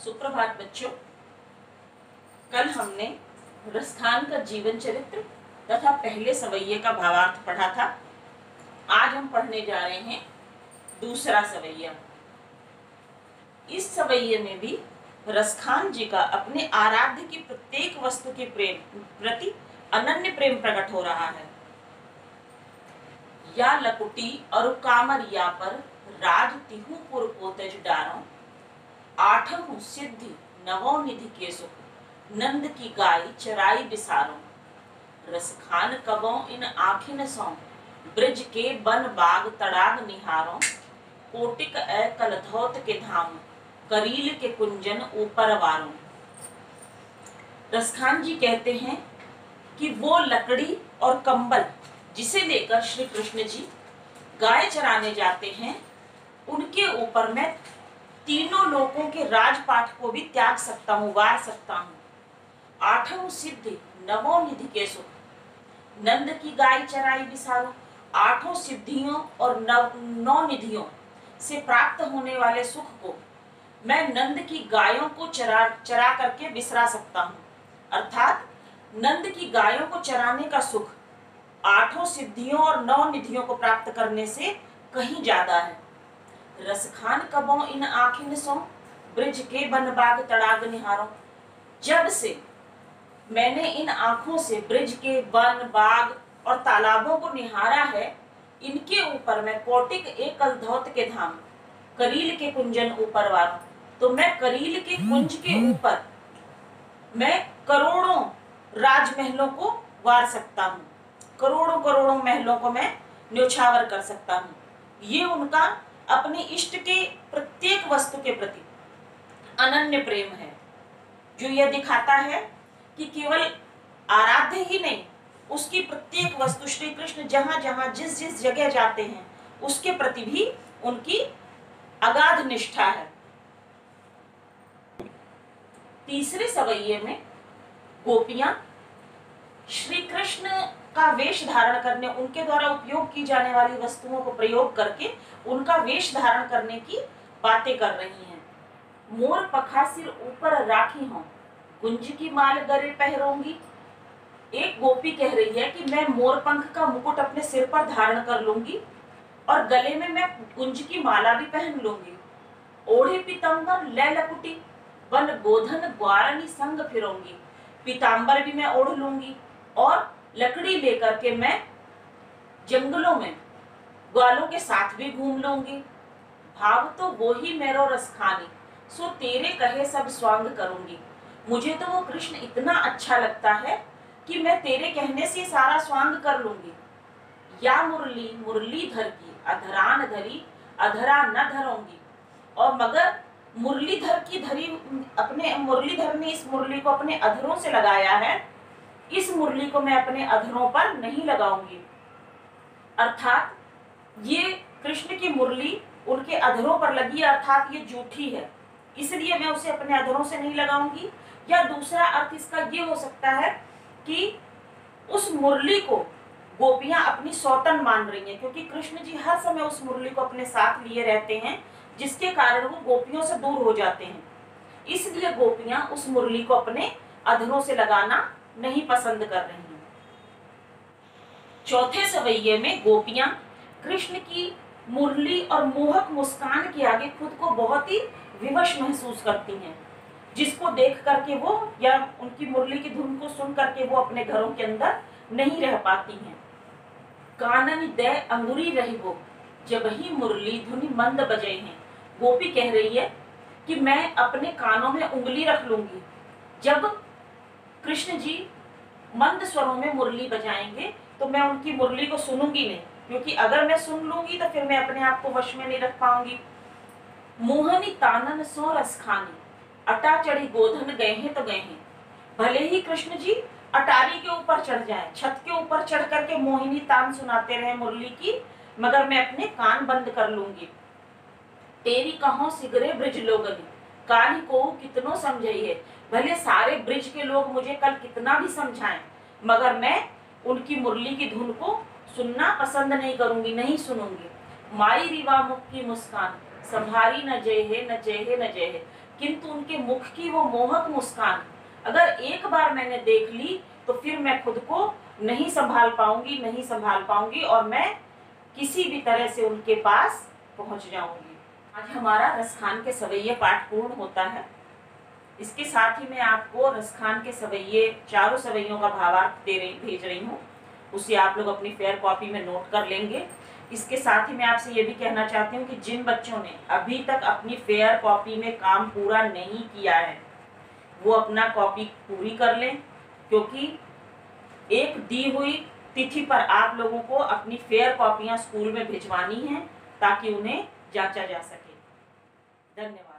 सुप्रभात बच्चों। कल हमने रसखान का जीवन चरित्र तथा पहले सवैये का भावार्थ पढ़ा था। आज हम पढ़ने जा रहे हैं दूसरा सवैया। इस सवैये में भी रसखान जी का अपने आराध्य की प्रत्येक वस्तु के प्रेम प्रति अनन्य प्रेम प्रकट हो रहा है। या लकुटी और कामरिया पर राज तिहु पुर को तेज डारों, आठहु सिद्धि नवो निधि के सुख, नंद की गाय चराई बिसारों। रसखान कबों इन आखिन सौ, ब्रज के बन बाग तड़ाग निहारों। कोटिक ए कलधौत के धाम, करील के कुंजन ऊपर वारों। रसखान जी कहते हैं कि वो लकड़ी और कंबल जिसे लेकर श्री कृष्ण जी गाय चराने जाते हैं, उनके ऊपर मैं तीनों लोकों के राजपाट को भी त्याग सकता हूँ, वार सकता हूँ। आठों सिद्धि नवो निधि के सुख, नंद की गाय चराई बिसारो। आठों सिद्धियों और नौ निधियों से प्राप्त होने वाले सुख को मैं नंद की गायों को चरा करके बिसरा सकता हूँ। अर्थात नंद की गायों को चराने का सुख आठों सिद्धियों और नौ निधियों को प्राप्त करने से कहीं ज्यादा है। रसखान कबों इन आखिन सो, ब्रज के बन बाग तड़ाग निहारों। जब से मैंने इन आंखों से ब्रज के वन बाग और तालाबों को निहारा है, इनके ऊपर मैं कोटिक एक कलधौत के धाम, करील के कुंजन ऊपर वारों। तो मैं करील के कुंज के ऊपर मैं करोड़ों राजमहलों को वार सकता हूँ, करोड़ों करोड़ों महलों को मैं न्योछावर कर सकता हूँ। ये उनका अपने इष्ट के प्रत्येक वस्तु के प्रति अनन्य प्रेम है, जो यह दिखाता है कि केवल आराध्य ही नहीं, उसकी प्रत्येक वस्तु श्री कृष्ण जहां जहां जिस जिस जगह जाते हैं उसके प्रति भी उनकी अगाध निष्ठा है। तीसरे सवैये में गोपियां श्री कृष्ण का वेश धारण करने, उनके द्वारा उपयोग की जाने वाली वस्तुओं को प्रयोग करके उनका वेश धारण करने की बातें कर रही हैं। मोर पखा सिर ऊपर राखी हूं, गुंज की माल गले पहरोंगी। एक गोपी कह रही है कि मैं मोर पंख का मुकुट अपने सिर पर धारण कर लूंगी और गले में मैं गुंज की माला भी पहन लूंगी। ओढ़े पीताम्बर ले लकुटी, वन गोधन ग्वारनी संग फिरोंगी। पीताम्बर भी मैं ओढ़ लूंगी और लकड़ी लेकर के मैं जंगलों में ग्वालों के साथ भी घूम लूंगी। भाव तो वो ही मेरो रसखानी, सो तेरे कहे सब स्वांग करूंगी। मुझे तो वो कृष्ण इतना अच्छा लगता है कि मैं तेरे कहने से सारा स्वांग कर लूंगी। या मुरली मुरलीधर की अधरान धरी, अधरा न धरूंगी। और मगर मुरलीधर की धरी, अपने मुरलीधर ने इस मुरली को अपने अधरों से लगाया है, इस मुरली को मैं अपने अधरों पर नहीं लगाऊंगी। अर्थात ये कृष्ण की मुरली उनके अधरों पर लगी, अर्थात ये झूठी है, इसलिए मैं उसे अपने अधरों से नहीं लगाऊंगी। या दूसरा अर्थ इसका ये हो सकता है कि उस मुरली को गोपियां अपनी सौतन मान रही हैं, क्योंकि कृष्ण जी हर समय उस मुरली को अपने साथ लिए रहते हैं, जिसके कारण वो गोपियों से दूर हो जाते हैं। इसलिए गोपियां उस मुरली को अपने अधरों से लगाना नहीं पसंद कर रही हैं। चौथे सवैये में गोपियां कृष्ण की मुरली और मोहक मुस्कान के आगे खुद को बहुत ही विवश महसूस करती हैं, जिसको देख करके वो या उनकी मुरली की धुन को सुन करके वो अपने घरों के अंदर नहीं रह पाती हैं। कानन दे अंगुरी रही वो, जब ही मुरली धुनी मंद बजे हैं। गोपी कह रही है कि मैं अपने कानों में उंगली रख लूंगी जब कृष्ण जी मंद स्वरों में मुरली बजाएंगे, तो मैं उनकी मुरली को सुनूंगी नहीं, क्योंकि अगर मैं सुन लूंगी तो फिर मैं अपने आप को वश में नहीं रख पाऊंगी। मोहनी तानन सो रसखानी, अटा चढ़ी गोधन गए हैं तो गए हैं। भले ही कृष्ण जी अटारी के ऊपर चढ़ जाएं, छत के ऊपर चढ़ करके मोहिनी तान सुनाते रहे मुरली की, मगर मैं अपने कान बंद कर लूंगी। तेरी कहो सिगरे ब्रिज लोगनी, काली को कितनो समझाई है। भले सारे ब्रिज के लोग मुझे कल कितना भी समझाएं, मगर मैं उनकी मुरली की धुन को सुनना पसंद नहीं करूंगी, नहीं सुनूंगी। माई रिवा मुख की मुस्कान, संभारी न जय है न जय है न जय है। किंतु उनके मुख की वो मोहक मुस्कान अगर एक बार मैंने देख ली तो फिर मैं खुद को नहीं संभाल पाऊंगी और मैं किसी भी तरह से उनके पास पहुंच जाऊंगी। आज हमारा रसखान के सवैये पाठ पूर्ण होता है। इसके साथ ही मैं आपको रसखान के सवैये चारों सवैयों का भावार्थ भेज रही हूँ, उसे आप लोग अपनी फेयर कॉपी में नोट कर लेंगे। इसके साथ ही मैं आपसे ये भी कहना चाहती हूँ कि जिन बच्चों ने अभी तक अपनी फेयर कॉपी में काम पूरा नहीं किया है वो अपना कॉपी पूरी कर लें, क्योंकि एक दी हुई तिथि पर आप लोगों को अपनी फेयर कॉपियां स्कूल में भिजवानी हैं ताकि उन्हें जांचा जा सके। धन्यवाद।